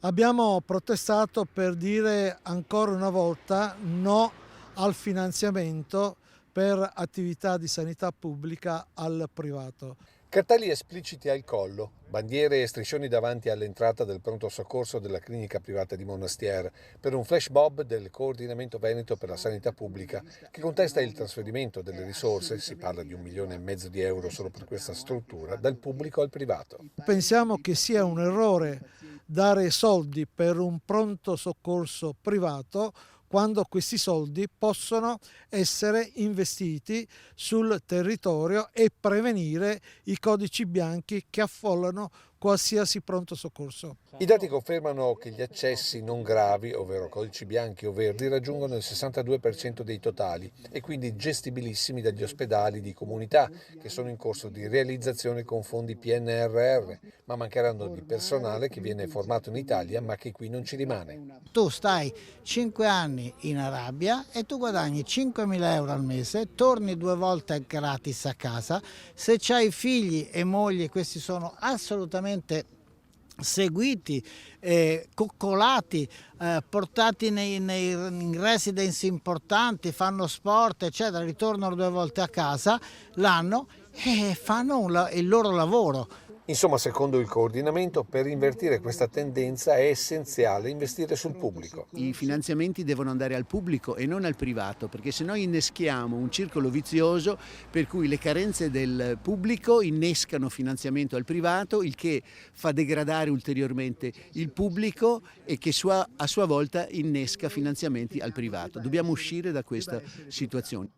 Abbiamo protestato per dire ancora una volta no al finanziamento per attività di sanità pubblica al privato. Cartelli espliciti al collo, bandiere e striscioni davanti all'entrata del pronto soccorso della clinica privata di Monastier per un flash mob del Coordinamento Veneto per la Sanità Pubblica che contesta il trasferimento delle risorse, si parla di 1,5 milioni di euro solo per questa struttura, dal pubblico al privato. Pensiamo che sia un errore dare soldi per un pronto soccorso privato quando questi soldi possono essere investiti sul territorio e prevenire i codici bianchi che affollano qualsiasi pronto soccorso. I dati confermano che gli accessi non gravi, ovvero codici bianchi o verdi, raggiungono il 62% dei totali e quindi gestibilissimi dagli ospedali di comunità che sono in corso di realizzazione con fondi PNRR, ma mancheranno di personale che viene formato in Italia ma che qui non ci rimane. Tu stai 5 anni in Arabia e tu guadagni 5.000 euro al mese, torni 2 volte gratis a casa, se c'hai figli e mogli questi sono assolutamente seguiti, coccolati, portati in residence importanti, fanno sport eccetera, ritornano 2 volte a casa l'anno e fanno il loro lavoro. Insomma, secondo il coordinamento, per invertire questa tendenza è essenziale investire sul pubblico. I finanziamenti devono andare al pubblico e non al privato, perché se noi inneschiamo un circolo vizioso per cui le carenze del pubblico innescano finanziamento al privato, il che fa degradare ulteriormente il pubblico e che a sua volta innesca finanziamenti al privato. Dobbiamo uscire da questa situazione.